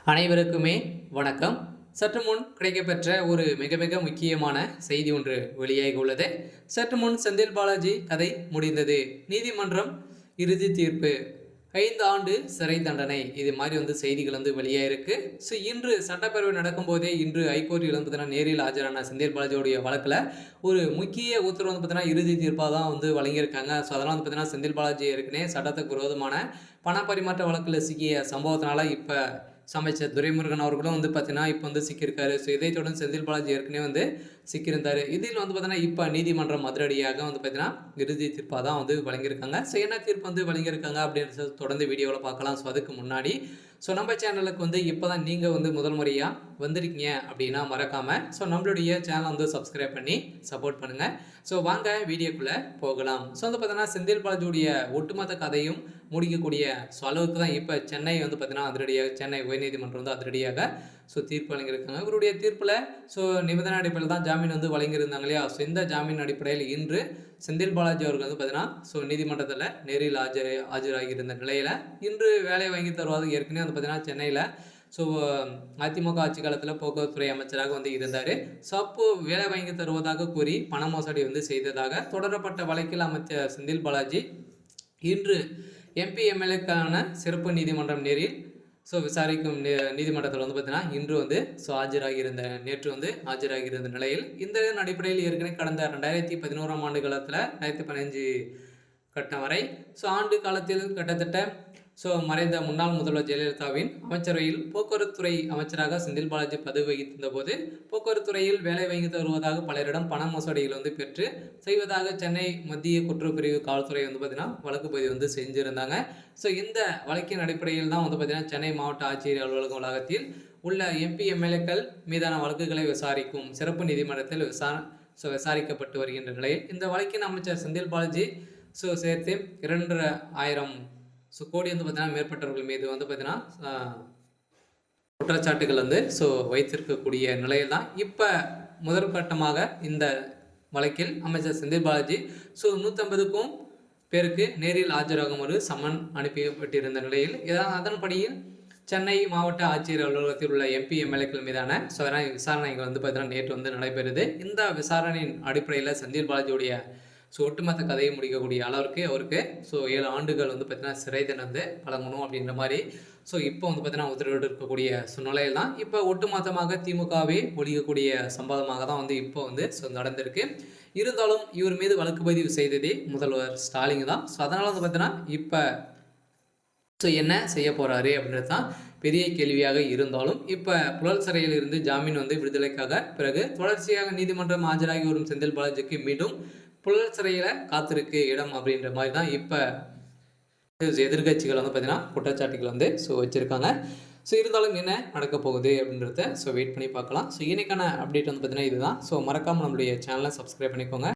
அனைவருக்குமே வணக்கம். சற்று முன் கிடைக்கப்பெற்ற ஒரு மிக மிக முக்கியமான செய்தி ஒன்று வெளியாகி உள்ளது. சற்று முன் செந்தில் பாலாஜி கதை முடிந்தது. நீதிமன்றம் இறுதி தீர்ப்பு, 5 ஆண்டு சிறை தண்டனை. இது மாதிரி செய்திகள் வெளியாயிருக்கு. ஸோ இன்று சட்டப்பேரவை நடக்கும்போதே இன்று ஹைகோர்ட்டில் நேரில் ஆஜரான செந்தில் பாலாஜியோடைய வழக்கில் ஒரு முக்கிய உத்தரவு இறுதி தீர்ப்பாக தான் வழங்கியிருக்காங்க. ஸோ அதெல்லாம் செந்தில் பாலாஜி ஏற்கனவே சட்டத்துக்கு விரோதமான பண பரிமாற்ற வழக்கில் சிக்கிய சம்பவத்தினால இப்போ அமைச்சர் துரைமுருகன் அவர்களும் இப்போ சிக்கியிருக்காரு. ஸோ இதை தொடர்ந்து செந்தில் பாலாஜி ஏற்கனவே சிக்கியிருந்தார். இதில் இப்போ நீதிமன்றம் அதிரடியாக இறுதி தீர்ப்பாக தான் வழங்கியிருக்காங்க. ஸோ என்ன தீர்ப்பு வழங்கியிருக்காங்க அப்படின்னு தொடர்ந்து வீடியோவில் பார்க்கலாம். ஸோ அதுக்கு முன்னாடி நம்ம சேனலுக்கு இப்போ தான் நீங்கள் முதல் முறையாக வந்திருக்கீங்க அப்படின்னா மறக்காமல் நம்மளுடைய சேனலை சப்ஸ்கிரைப் பண்ணி சப்போர்ட் பண்ணுங்கள். ஸோ வாங்க வீடியோக்குள்ளே போகலாம். ஸோ செந்தில் பாலாஜியுடைய ஒட்டுமொத்த கதையும் முடிக்கக்கூடிய அளவுக்கு தான் இப்போ சென்னை அதிரடியாக சென்னை உயர்நீதிமன்றம் அதிரடியாக தீர்ப்பு வழங்கியிருக்காங்க. இவருடைய தீர்ப்பில் நிபந்தனை அடிப்படையில் தான் ஜாமீன் வழங்கியிருந்தாங்க இல்லையா. ஸோ இந்த ஜாமீன் அடிப்படையில் இன்று செந்தில் பாலாஜி அவர்கள் நீதிமன்றத்தில் நேரில் ஆஜராகியிருந்த நிலையில் இன்று வேலை வாங்கி தருவது ஏற்கனவே சென்னையில் அதிமுக ஆட்சி காலத்தில் போக்குவரத்துறை அமைச்சராக இருந்தார். ஸோ அப்போ வேலை வாங்கி தருவதாக கூறி பண மோசடி செய்ததாக தொடரப்பட்ட வழக்கில் அமைச்சர் செந்தில் பாலாஜி இன்று எம்பி எம்எல்ஏக்கான சிறப்பு நீதிமன்றம் நேரில் விசாரிக்கும் நீதிமன்றத்தில் இன்று ஆஜராகியிருந்த நேற்று ஆஜராகியிருந்த நிலையில் இந்த அடிப்படையில் ஏற்கனவே கடந்த 2011ஆம் ஆண்டு காலத்தில் 2015 கட்டம் வரை ஆண்டு காலத்தில் கிட்டத்தட்ட மறைந்த முன்னாள் முதல்வர் ஜெயலலிதாவின் அமைச்சரவையில் போக்குவரத்துறை அமைச்சராக செந்தில் பாலாஜி பதவி வகித்திருந்த போது போக்குவரத்துறையில் வேலை வாங்கி தருவதாக பலரிடம் பண மோசடிகள் பெற்று செய்வதாக சென்னை மத்திய குற்றப்பிரிவு காவல்துறை வழக்கு பதிவு செஞ்சிருந்தாங்க. ஸோ இந்த வழக்கின் அடிப்படையில் தான் சென்னை மாவட்ட ஆட்சியர் அலுவலக வளாகத்தில் உள்ள எம்பி எம்எல்ஏக்கள் மீதான வழக்குகளை விசாரிக்கும் சிறப்பு நீதிமன்றத்தில் விசாரிக்கப்பட்டு வருகின்ற நிலையில் இந்த வழக்கின் அமைச்சர் செந்தில் பாலாஜி சேர்த்து 2,500 கோடி மேற்பட்டவர்கள் மீது குற்றச்சாட்டுகள் வைத்திருக்கக்கூடிய நிலையில் தான் இப்போ முதற்கட்டமாக இந்த வழக்கில் அமைச்சர் செந்தில் பாலாஜி 150க்கும் பேருக்கு நேரில் ஆஜராகுமாறு சம்மன் அனுப்பப்பட்டிருந்த நிலையில் அதன்படியில் சென்னை மாவட்ட ஆட்சியர் அலுவலகத்தில் உள்ள எம்பி எம்எல்ஏக்கள் மீதான விசாரணைகள் நேற்று நடைபெறுது. இந்த விசாரணையின் அடிப்படையில் செந்தில் பாலாஜியுடைய ஒட்டுமொத்த கதையை முடிக்கக்கூடிய அளவிற்கு அவருக்கு 7 ஆண்டுகள் சிறை தண்டனை வழங்கணும் அப்படின்ற மாதிரி இப்போ உத்தரவிட்டு இருக்கக்கூடிய சூழ்நிலையில் தான் இப்போ ஒட்டுமொத்தமாக திமுகவே ஒழிக்கக்கூடிய சம்பவமாக தான் இப்போ நடந்திருக்கு. இருந்தாலும் இவர் மீது வழக்கு பதிவு செய்ததே முதல்வர் ஸ்டாலின் தான். அதனால் இப்போ என்ன செய்ய போகிறாரு அப்படின்றது தான் பெரிய கேள்வியாக இருந்தாலும் இப்போ புழல் சிறையில் இருந்து ஜாமீன் விடுதலைக்காக பிறகு தொடர்ச்சியாக நீதிமன்றம் ஆஜராகி வரும் செந்தில் பாலாஜிக்கு மீண்டும் புழல் சிறையில் காத்திருக்கு இடம் அப்படின்ற மாதிரி தான் இப்போ எதிர்கட்சிகள் குற்றச்சாட்டுகள் வச்சுருக்காங்க. இருந்தாலும் என்ன நடக்க போகுது அப்படின்றத வெயிட் பண்ணி பார்க்கலாம். இன்னைக்கான அப்டேட் இதுதான். மறக்காமல் நம்மளுடைய சேனலை சப்ஸ்கிரைப் பண்ணிக்கோங்க.